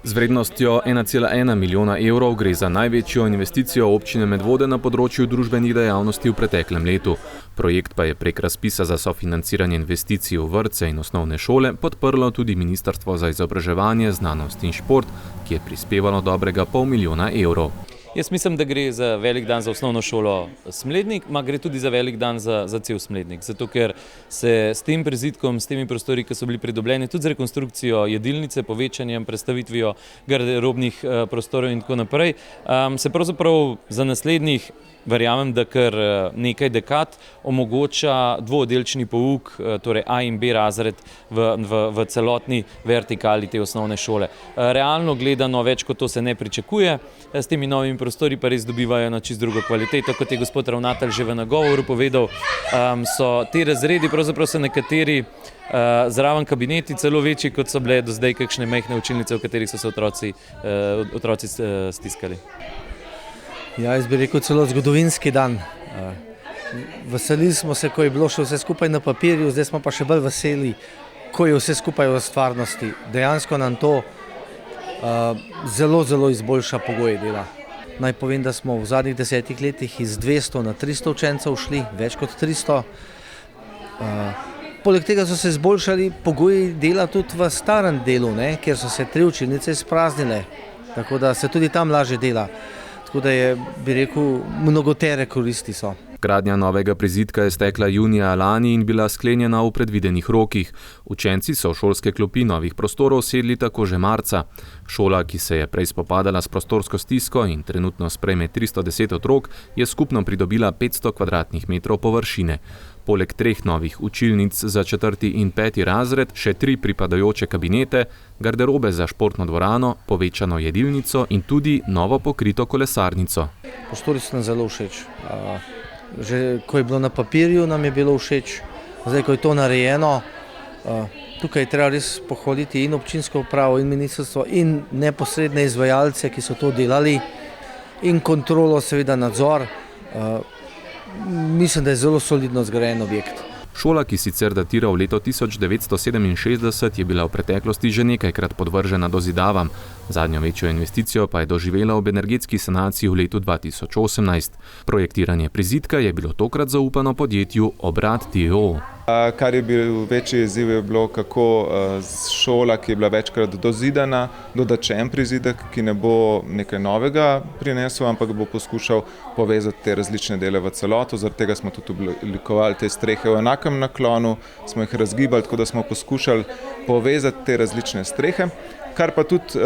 Z vrednostjo 1,1 milijona evrov gre za največjo investicijo občine Medvode na področju družbenih dejavnosti v preteklem letu. Projekt pa je prek razpisa za sofinanciranje investicij v vrtce in osnovne šole podprlo tudi Ministrstvo za izobraževanje, znanost in šport, ki je prispevalo dobrega pol milijona evrov. Jaz mislim, da gre za velik dan za osnovno šolo Smlednik, gre tudi za velik dan za cel Smlednik. Zato, ker se s tem prizidkom, s temi prostori, ki so bili pridobljeni, tudi z rekonstrukcijo jedilnice, povečanjem, prestavitvijo garderobnih prostorov in tako naprej, se pravzaprav za naslednjih, verjamem, da kar nekaj dekad omogoča dvooddelčni pouk, torej A in B razred v celotni vertikali te osnovne šole. Realno gledano več kot to se ne pričakuje, s temi novimi prostori pa res dobivajo na čisto drugo kvaliteto. Kot je gospod ravnatelj že v nagovoru povedal, so ti razredi, pravzaprav so nekateri zraven kabineti celo večji, kot so bile do zdaj kakšne majhne učilnice, v katerih so se otroci stiskali. Ja, jaz bi rekel celo zgodovinski dan. Veselili smo se, ko je bilo še vse skupaj na papirju, zdaj smo pa še bolj veseli, ko je vse skupaj v stvarnosti. Dejansko nam to zelo izboljša pogoje dela. Naj povem, da smo v zadnjih 10 letih iz 200 na 300 učencev šli, več kot 300. Poleg tega so se izboljšali pogoji dela tudi v starem delu, kjer so se 3 učilnice izpraznile, tako da se tudi tam lažje dela. Tako da je, bi rekel, mnogotere koristi so. Gradnja novega prizidka je stekla junija lani in bila sklenjena v predvidenih rokih. Učenci so v šolske klopi novih prostorov sedli tako že marca. Šola, ki se je prej spopadala s prostorsko stisko in trenutno sprejme 310 otrok, je skupno pridobila 500 kvadratnih metrov površine. Poleg 3 novih učilnic za 4. in 5. razred, še 3 pripadajoče kabinete, garderobe za športno dvorano, povečano jedilnico in tudi novo pokrito kolesarnico. Prostori so nam zelo všeč. Že ko je bilo na papirju, nam je bilo všeč. Zdaj, ko je to narejeno, tukaj treba res pohvaliti in občinsko upravo in ministrstvo in neposredne izvajalce, ki so to delali, in kontrolo, seveda nadzor. Mislim, da je zelo solidno zgrajen objekt. Šola, ki sicer datira v leto 1967, je bila v preteklosti že nekajkrat podvržena dozidavam. Zadnjo večjo investicijo pa je doživela ob energetski sanaciji v letu 2018. Projektiranje prizidka je bilo tokrat zaupano podjetju Obrat d.o.o. Kar je bil večji izziv, je bilo, kako šola, ki je bila večkrat dozidana, dodati še en prizidek, ki ne bo nekaj novega prinesel, ampak bo poskušal povezati te različne dele v celoto. Zaradi tega smo tudi oblikovali te strehe v enakem naklonu, smo jih razgibali, tako da smo poskušali povezati te različne strehe, kar pa tudi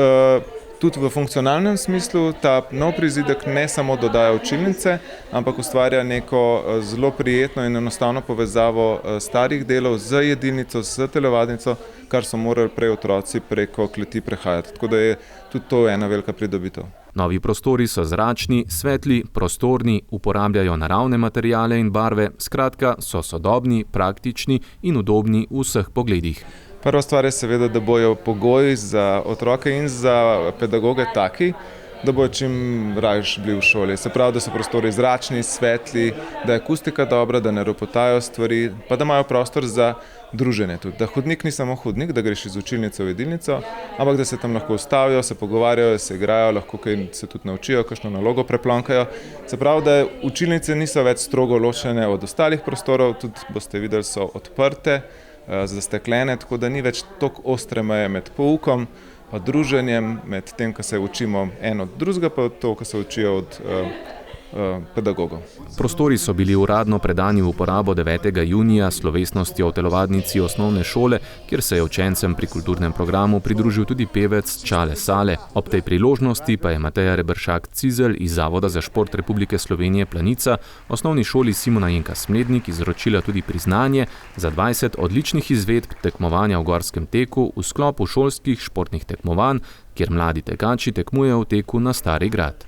v funkcionalnem smislu ta nov prizidek ne samo dodaja učilnice, ampak ustvarja neko zelo prijetno in enostavno povezavo starih delov z jedilnico, z telovadnico, kar so morali prej otroci preko kleti prehajati. Tako da je tudi to ena velika pridobitev. Novi prostori so zračni, svetli, prostorni, uporabljajo naravne materiale in barve, skratka so sodobni, praktični in udobni v vseh pogledih. Prva stvar je seveda, da bojo pogoji za otroke in za pedagoge taki, da bojo čim raje bili v šoli. Se pravi, da so prostori zračni, svetli, da je akustika dobra, da ne ropotajo stvari, pa da imajo prostor za druženje tudi. Da hodnik ni samo hodnik, da greš iz učilnice v jedilnico, ampak da se tam lahko ustavijo, se pogovarjajo, se igrajo, lahko kaj se tudi naučijo, kakšno nalogo preplonkajo. Se pravi, da učilnice niso več strogo ločene od ostalih prostorov, tudi boste videli, so odprte, zasteklene, tako da ni več toliko ostre meje med poukom, pa druženjem, med tem, ko se učimo en od drugega, pa to, ko se učijo od pedagogov. Prostori so bili uradno predani v uporabo 9. junija s slovesnostjo v telovadnici osnovne šole, kjer se je učencem pri kulturnem programu pridružil tudi pevec Čale Sale. Ob tej priložnosti pa je Mateja Reberšak-Cizelj iz Zavoda za šport Republike Slovenije Planica osnovni šoli Simona Jenka Smlednik izročila tudi priznanje za 20 odličnih izvedb tekmovanja v gorskem teku v sklopu šolskih športnih tekmovanj, kjer mladi tekači tekmujejo v teku na Stari grad.